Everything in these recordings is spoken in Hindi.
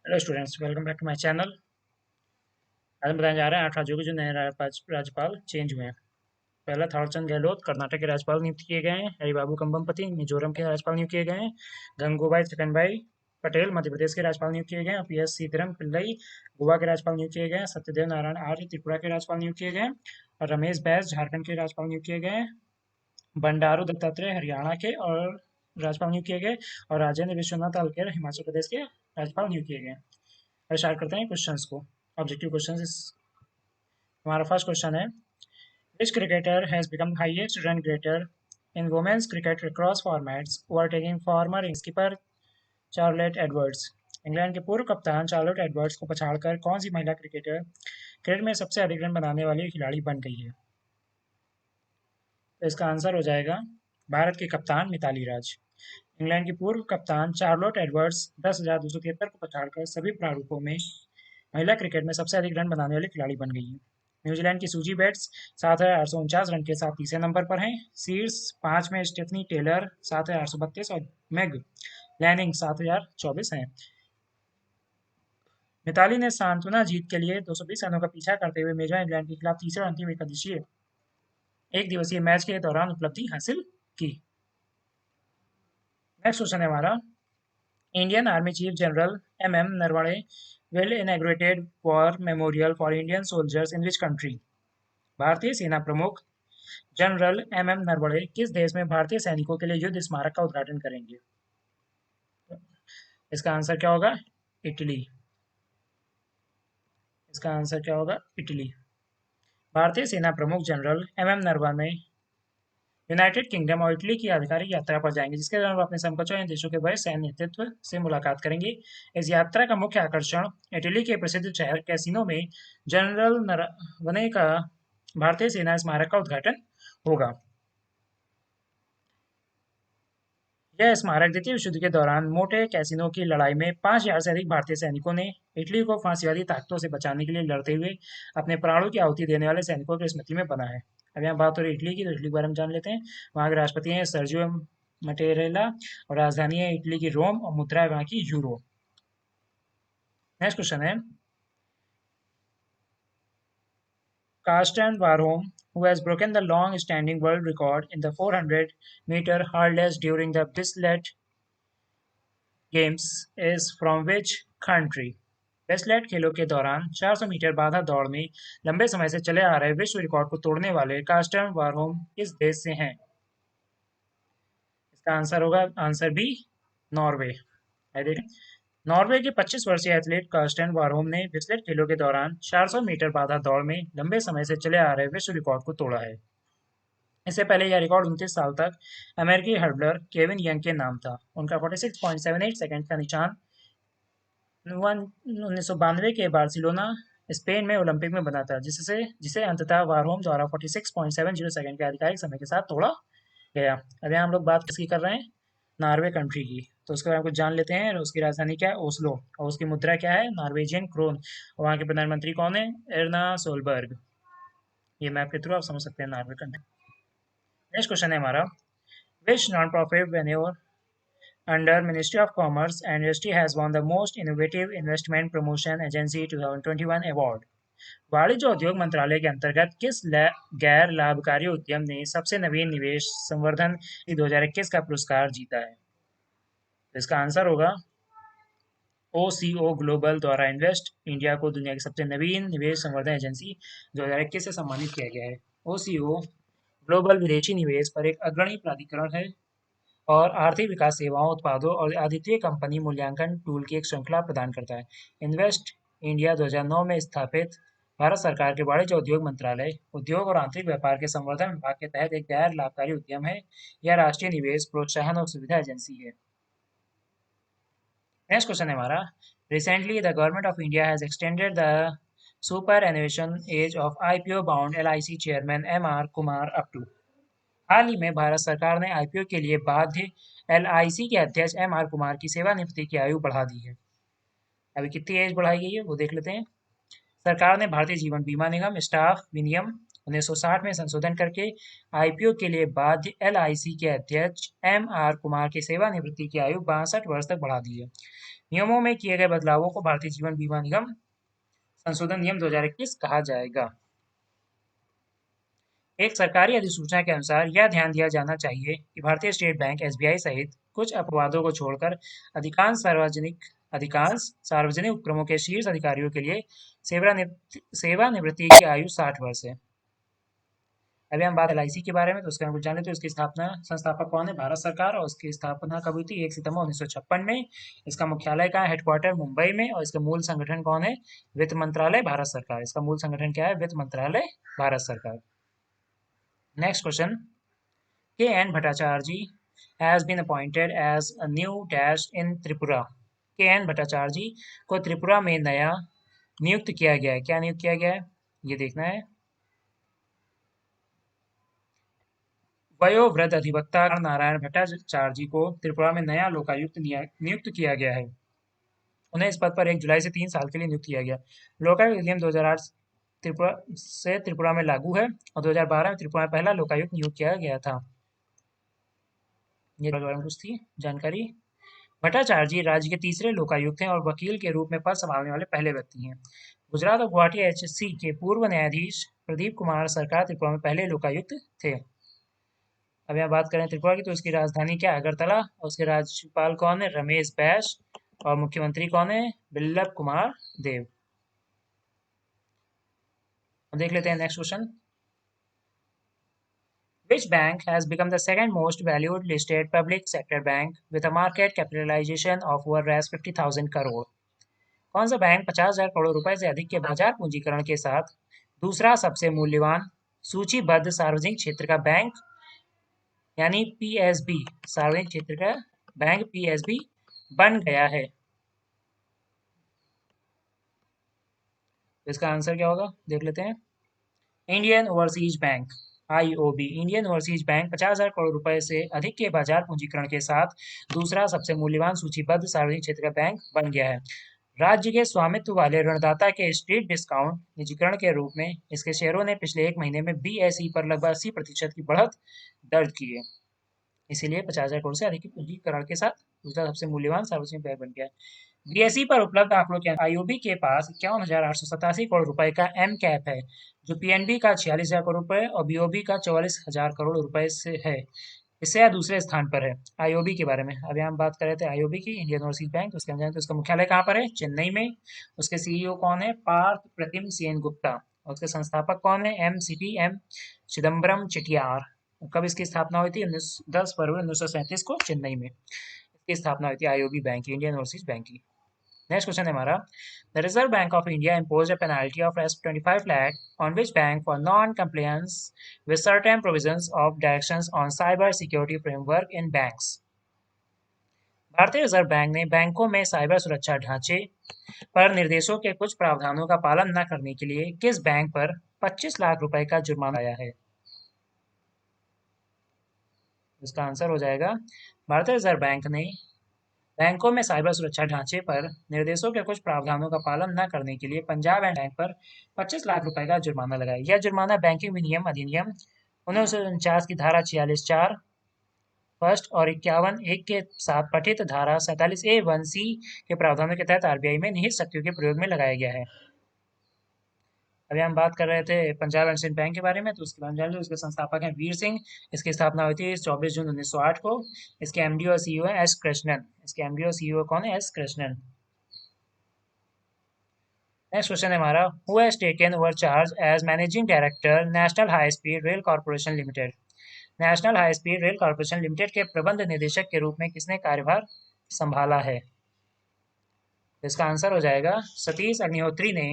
Hello students, welcome back to my channel. आज हम बताने जा रहे हैं 8 राज्यों के जो नए राज्यपाल चेंज हुए हैं। पहला थावरचंद गहलोत कर्नाटक के राज्यपाल नियुक्त किए गए हैं। हरिबाबू कंबमपति मिजोरम के राज्यपाल नियुक्त किए गए हैं। गंगूबाई त्रिकनभाई पटेल मध्य प्रदेश के राज्यपाल नियुक्त किए गए हैं। पी एस सीतरम पिल्लई गोवा के राज्यपाल नियुक्त किए गए हैं। सत्यदेव नारायण आर्य त्रिपुरा के राज्यपाल नियुक्त किए गए हैं। और रमेश बैस झारखंड के राज्यपाल नियुक्त किए गए हैं। बंडारू दत्तात्रेय हरियाणा के और राज्यपाल नियुक्त किए गए। और राजेंद्र विश्वनाथ अलकेर हिमाचल प्रदेश के राज्यपाल नियुक्त किए गए। अब स्टार्ट करते हैं क्वेश्चंस को। ऑब्जेक्टिव क्वेश्चन हमारा फर्स्ट क्वेश्चन है, which cricketer has become highest run getter in women's cricket across formats overtaking former skipper Charlotte Edwards. England के पूर्व कप्तान चार्लोट एडवर्ड्स को पछाड़कर कौन सी महिला क्रिकेटर क्रिकेट में सबसे अधिक रन बनाने वाली खिलाड़ी बन गई है? तो इसका आंसर हो जाएगा भारत के कप्तान मिताली राज। इंग्लैंड की पूर्व कप्तान चार्लोट एडवर्ड्स 10,273 को पछाड़कर सभी प्रारूपों में महिला क्रिकेट में सबसे अधिक रन बनाने वाली खिलाड़ी बन गई हैं। न्यूजीलैंड की सूजी बेट्स 7,849 रन के साथ तीसरे नंबर पर हैं। शीर्ष 5 में स्टेफनी टेलर 7,832 और मेग लैनिंग 7,024 हैं। मिताली ने सांत्वना जीत के लिए 220 रनों का पीछा करते हुए मेजबान इंग्लैंड के खिलाफ तीसरे और अंतिम एकदिवसीय एक दिवसीय मैच के दौरान उपलब्धि हासिल की। नेक्स्ट क्वेश्चन है हमारा, Indian army chief general MM Naravane will inaugurated war memorial for Indian soldiers in which country? भारतीय सेना प्रमुख जनरल MM नरवणे किस देश में भारतीय सैनिकों के लिए युद्ध स्मारक का उद्घाटन करेंगे? इसका आंसर क्या होगा? इटली। इसका आंसर क्या होगा? इटली। भारतीय सेना प्रमुख general MM Naravane United kingdom और इटली की आधिकारिक यात्रा पर जाएंगे, जिसके दौरान वो अपने समकक्षों देशों के वरिष्ठ सैन्य नेतृत्व से मुलाकात करेंगे। इस यात्रा का मुख्य आकर्षण इटली के प्रसिद्ध शहर कैसिनो में जनरल नरवणे का भारतीय सेना स्मारक का उद्घाटन होगा। यह स्मारक द्वितीय विश्व युद्ध के दौरान मोटे कैसिनो की लड़ाई में 5,000 से अधिक भारतीय सैनिकों ने इटली को फांसीवादी ताकतों से बचाने के लिए लड़ते हुए अपने प्राणों की आहुति देने वाले सैनिकों की स्मृति में बना है। अब यहाँ बात हो रही इटली की, तो इटली के बारे में जान लेते हैं। वहाँ के राष्ट्रपति हैं सर्जियो मटेरेला और राजधानी है इटली की रोम और मुद्रा है वहाँ की यूरो। नेक्स्ट क्वेश्चन है, Karsten Warholm, who has broken the long-standing world record in the 400-meter hurdles during the Bislett Games, is from which country? बिस्लेट खेलों के दौरान 400 मीटर बाधा दौड़ में लंबे समय से चले आ रहे विश्व रिकॉर्ड को तोड़ने वाले कार्स्टन वारहोम किस देश से हैं? इसका आंसर होगा आंसर बी, नॉर्वे। नॉर्वे के 25 वर्षीय एथलीट कार्स्टन वारहोम ने बिस्लेट खेलों के दौरान 400 मीटर बाधा दौड़ में लंबे समय से चले आ रहे विश्व रिकॉर्ड को तोड़ा है। इससे पहले यह रिकॉर्ड 29 साल तक अमेरिकी हर्डलर केविन यंग के नाम था। उनका 46.78 सेकंड का निशान 1992 के बार्सिलोना स्पेन में ओलंपिक में बना था, जिसे अंततः वारहोम द्वारा 46.70 सेकंड के आधिकारिक समय के साथ तोड़ा गया। अब यहाँ हम लोग बात किसकी कर रहे हैं? नॉर्वे कंट्री की। तो उसके बारे में कुछ जान लेते हैं। उसकी राजधानी क्या है? ओस्लो। और उसकी मुद्रा क्या है? Norwegian krone. और वहाँ के प्रधानमंत्री कौन है? Erna Solberg. ये मैप के थ्रू आप समझ सकते हैं नॉर्वे कंट्री। नेक्स्ट क्वेश्चन है हमारा, which non profit venue under Ministry of Commerce and Industry has won the Most Innovative Investment Promotion Agency 2021 award? वाणिज्य और उद्योग मंत्रालय के अंतर्गत किस गैर लाभकारी उद्यम ने सबसे नवीन निवेश संवर्धन 2021 का पुरस्कार जीता है? तो इसका आंसर होगा OCO ग्लोबल द्वारा इन्वेस्ट इंडिया को दुनिया की सबसे नवीन निवेश संवर्धन एजेंसी 2021 से सम्मानित किया गया है। OCO ग्लोबल विदेशी निवेश पर एक अग्रणी प्राधिकरण है और आर्थिक विकास सेवाओं, उत्पादों और अद्वितीय कंपनी मूल्यांकन टूल की एक श्रृंखला प्रदान करता है। इन्वेस्ट इंडिया 2009 में स्थापित भारत सरकार के वाणिज्य उद्योग मंत्रालय, उद्योग और आंतरिक व्यापार के संवर्धन विभाग के तहत एक गैर लाभकारी उद्यम है। यह राष्ट्रीय निवेश प्रोत्साहन और सुविधा एजेंसी है। नेक्स्ट क्वेश्चन है हमारा, recently the government of India has extended the superannuation age of IPO bound LIC chairman MR Kumar up to. हाल ही में भारत सरकार ने IPO के लिए बाध्य LIC के अध्यक्ष MR कुमार की सेवानिवृत्ति की आयु बढ़ा दी है। अभी कितनी एज बढ़ाई गई है वो देख लेते हैं। सरकार ने भारतीय जीवन बीमा निगम, स्टाफ विनियम 1960 में संशोधन करके आईपीओ के लिए बाध्य एलआईसी के अध्यक्ष एमआर कुमार की सेवानिवृत्ति की आयु 62 वर्ष तक बढ़ा दी है। नियमों में किए गए बदलावों को भारतीय जीवन बीमा निगम संशोधन नियम 2021 कहा जाएगा। एक सरकारी अधिसूचना के अनुसार यह ध्यान दिया जाना चाहिए कि भारतीय स्टेट बैंक एसबीआई सहित कुछ अपवादों को छोड़कर अधिकांश सार्वजनिक उपक्रमों के शीर्ष अधिकारियों के लिए सेवानिवृत्ति की आयु 60 वर्ष है। अभी हम बात एलआईसी के बारे में, तो उसके हम कुछ जान लेते हैं। उसकी संस्थापक कौन है? भारत सरकार। और उसकी स्थापना कब हुई थी? 1 सितंबर 1956 में। इसका मुख्यालय कहाँ है? हेडक्वार्टर मुंबई में। और इसका मूल संगठन कौन है? वित्त मंत्रालय, भारत सरकार। इसका मूल संगठन क्या है? वित्त मंत्रालय, भारत सरकार। Next question. K.N. Bhattacharya has been appointed as a new dash in Tripura. K.N. Bhattacharya को त्रिपुरा में नया नियुक्त किया गया है। क्या नियुक्त किया गया है? ये देखना है। वयोवृद्ध अधिवक्ता नारायण भट्टाचार्य को त्रिपुरा में नया लोकायुक्त नियुक्त किया गया है। उन्हें इस पद पर 1 जुलाई से 3 साल के लिए नियुक्त किया गया। लोकायुक्त अधिनियम 2008 त्रिपुरा में लागू है और 2012 में त्रिपुरा में पहला लोकायुक्त नियुक्त किया गया था। ये कुछ थी जानकारी। भट्टाचार्य राज्य के तीसरे लोकायुक्त हैं और वकील के रूप में पद संभालने वाले पहले व्यक्ति हैं। गुजरात और गुवाहाटी एचएससी के पूर्व न्यायाधीश प्रदीप कुमार सरकार त्रिपुरा में पहले लोकायुक्त थे। अब यहाँ बात करें त्रिपुरा की, तो उसकी राजधानी क्या है? अगरतला। और उसके राज्यपाल कौन है? रमेश बैस। और मुख्यमंत्री कौन है? बिप्लब कुमार देव। देख लेते हैं next question. Which bank has become the second most valued listed public sector bank with a market capitalization of over 50,000 crore? कौन सा बैंक 50,000 करोड़ रुपए से अधिक के बाजार पूंजीकरण के साथ दूसरा सबसे मूल्यवान सूचीबद्ध सार्वजनिक क्षेत्र का बैंक यानी पीएसबी, सार्वजनिक क्षेत्र का बैंक पीएसबी बन गया है? इसका आंसर क्या होगा? देख लेते हैं। Indian overseas bank, IOB. Indian overseas bank 50,000 crore रुपए से अधिक के बाजार पूंजीकरण के साथ दूसरा सबसे मूल्यवान सूचीबद्ध सार्वजनिक क्षेत्र का बैंक बन गया है। राज्य के स्वामित्व वाले ऋणदाता के स्ट्रीट डिस्काउंट निजीकरण के रूप में इसके शेयरों ने पिछले 1 महीने में बीएसई पर लगभग 80% की बढ़त दर्ज की है। इसीलिए 50,000 करोड़ से अधिक के पूंजीकरण के साथ दूसरा सबसे मूल्यवान सार्वजनिक बैंक बन गया है। बीएसई पर उपलब्ध आंकड़ों के आईओबी के पास 51,887 करोड़ रुपए का एम कैप है, जो पीएनबी का 46,000 करोड़ रुपए और बीओबी का 44,000 करोड़ रुपए से है। इससे यह दूसरे स्थान पर है। आईओबी के बारे में अभी हम बात कर रहे थे, आईओबी की, इंडियन ओवरसीज बैंक। उसके अंदर तो उसका मुख्यालय कहाँ पर है? चेन्नई में। उसके सीईओ कौन है? पार्थ प्रतिम सेन गुप्ता। और उसके संस्थापक कौन है? एम चिदम्बरम चेटियार। कब इसकी स्थापना हुई थी? 10 फरवरी 1937 को चेन्नई में इसकी स्थापना हुई थी आईओबी बैंक की, इंडियन ओवरसीज बैंक की। नेक्स्ट क्वेश्चन है हमारा। The reserve bank of India imposed a penalty of ₹25 lakh on which bank for non-compliance with certain provisions of directions on cyber security framework in banks? भारतीय रिजर्व बैंक ने बैंकों में साइबर सुरक्षा ढांचे पर निर्देशों के कुछ प्रावधानों का पालन न करने के लिए किस बैंक पर 25 लाख रुपए का जुर्माना लगाया है? इसका आंसर हो जाएगा, भारतीय रिजर्व बैंक ने बैंकों में साइबर सुरक्षा ढांचे पर निर्देशों के कुछ प्रावधानों का पालन न करने के लिए पंजाब एंड बैंक पर 25 लाख रुपए का जुर्माना लगाया। यह जुर्माना बैंकिंग विनियम अधिनियम 1949 की धारा 46(4) फर्स्ट और 51(1) के साथ पठित धारा 47A(1)(c) के प्रावधानों के तहत आरबीआई में निहित शक्तियों के प्रयोग में लगाया गया है। अभी हम बात कर रहे थे पंजाब एंड सिंध बैंक के बारे में, तो उसके बारे में जान लो। इसके संस्थापक हैं वीर सिंह। इसकी स्थापना हुई थी 24 जून 1908 को। इसके एमडी और सीईओ है एस कृष्णन। इसके एमडी और सीईओ कौन है? एस कृष्णन। नेक्स्ट क्वेश्चन है हमारा, who has taken over charge as managing director national high speed rail corporation limited? National high speed rail corporation limited के प्रबंध निदेशक के रूप में किसने कार्यभार संभाला है? इसका आंसर हो जाएगा, सतीश अग्निहोत्री ने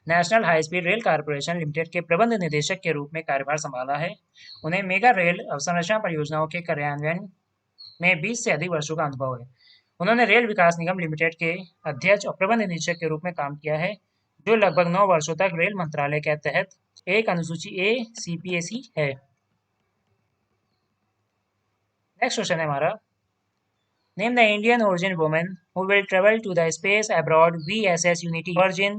national high speed rail corporation limited के प्रबंध निदेशक के रूप में कार्यभार संभाला है। उन्हें मेगा रेल अवसंरचना परियोजनाओं के कार्यान्वयन में 20 से अधिक वर्षों का अनुभव है। उन्होंने रेल विकास निगम लिमिटेड के अध्यक्ष और प्रबंध निदेशक के रूप में काम किया है, जो लगभग 9 वर्षों तक रेल मंत्रालय के तहत एक अनुसूची ए सीपीएसी है। नेक्स्ट क्वेश्चन है हमारा, Name the Indian origin woman who will travel to the space abroad VSS Unity Virgin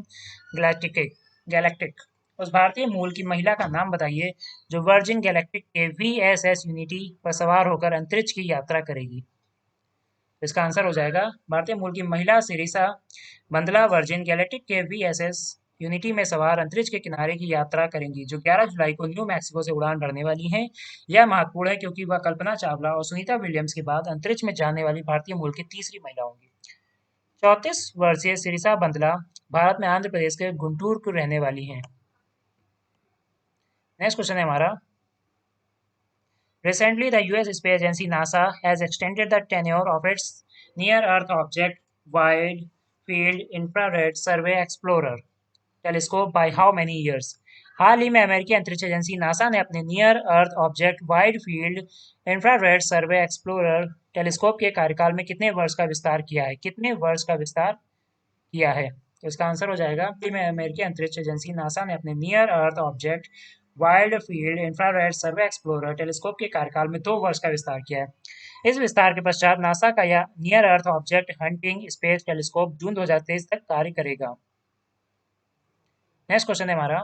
Galactic. उस भारतीय मूल की महिला का नाम बताइए जो वर्जिन गैलेक्टिक के VSS यूनिटी पर सवार होकर अंतरिक्ष की यात्रा करेगी। इसका आंसर हो जाएगा भारतीय मूल की महिला सिरिसा बंदला वर्जिन गैलेक्टिक के VSS यूनिटी में सवार अंतरिक्ष के किनारे की यात्रा करेंगी, जो 11 जुलाई को न्यू मैक्सिको से उड़ान भरने वाली हैं। यह महत्वपूर्ण है क्योंकि वह कल्पना चावला और सुनीता विलियम्स के बाद अंतरिक्ष में जाने वाली भारतीय मूल की तीसरी महिला होंगी। 34 वर्षीय सिरिसा बंदला भारत में आंध्र प्रदेश के गुंटूर को रहने वाली हैं। नेक्स्ट क्वेश्चन है हमारा, Recently, the U.S. space agency NASA has extended the tenure of its Near-Earth Object Wide Field Infrared Survey Explorer telescope by how many years? हाल ही में अमेरिकी अंतरिक्ष एजेंसी नासा ने अपने near earth object wide field infrared survey explorer telescope के कार्यकाल में कितने वर्ष का विस्तार किया है? कितने वर्ष का विस्तार किया है? तो इसका आंसर हो जाएगा, में अमेरिकी अंतरिक्ष एजेंसी नासा ने अपने near earth object wild field infrared survey explorer telescope के कार्यकाल में 2 वर्ष का विस्तार किया है। इस विस्तार के पश्चात नासा का यह near earth object hunting space telescope जून 2023 तक कार्य करेगा। नेक्स्ट क्वेश्चन है हमारा,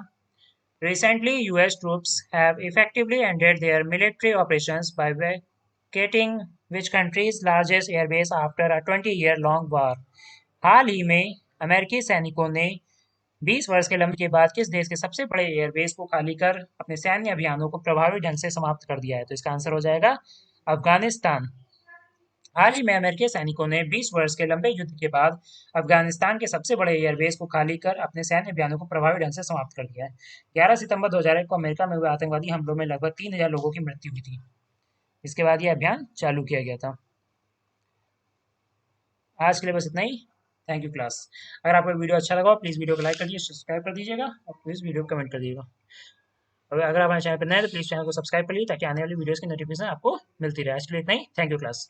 Recently, US troops have effectively ended their military operations by vacating which country's largest airbase after a 20-year-long war? हाल ही में अमेरिकी सैनिकों ने 20 वर्ष के लंबे के बाद किस देश के सबसे बड़े एयरबेस को खाली कर अपने सैन्य अभियानों को प्रभावी ढंग से समाप्त कर दिया है? तो इसका आंसर हो जाएगा अफगानिस्तान। हाल ही में अमेरिकी सैनिकों ने 20 वर्ष के लंबे युद्ध के बाद अफगानिस्तान के सबसे बड़े एयरबेस को खाली कर अपने सैन्य अभियानों को प्रभावी ढंग से समाप्त कर दिया है। 11 सितंबर 2001 को अमेरिका में हुए आतंकवादी हमलों में लगभग 3000 लोगों की मृत्यु हुई थी। इसके बाद यह अभियान चालू किया गया था। आज के लिए बस इतना ही। Thank you class. अगर आपको वीडियो अच्छा लगा प्लीज़ वीडियो को लाइक कर दीजिए, सब्सक्राइब कर दीजिएगा और प्लीज़ वीडियो को कमेंट कर दीजिएगा। और अगर आप हमारे चैनल पर नए तो प्लीज़ चैनल को सब्सक्राइब कर लीजिए ताकि आने वाली वीडियोज़ की नोटिफिकेशन आपको मिलती रहे। आज के लिए इतना ही। Thank you class.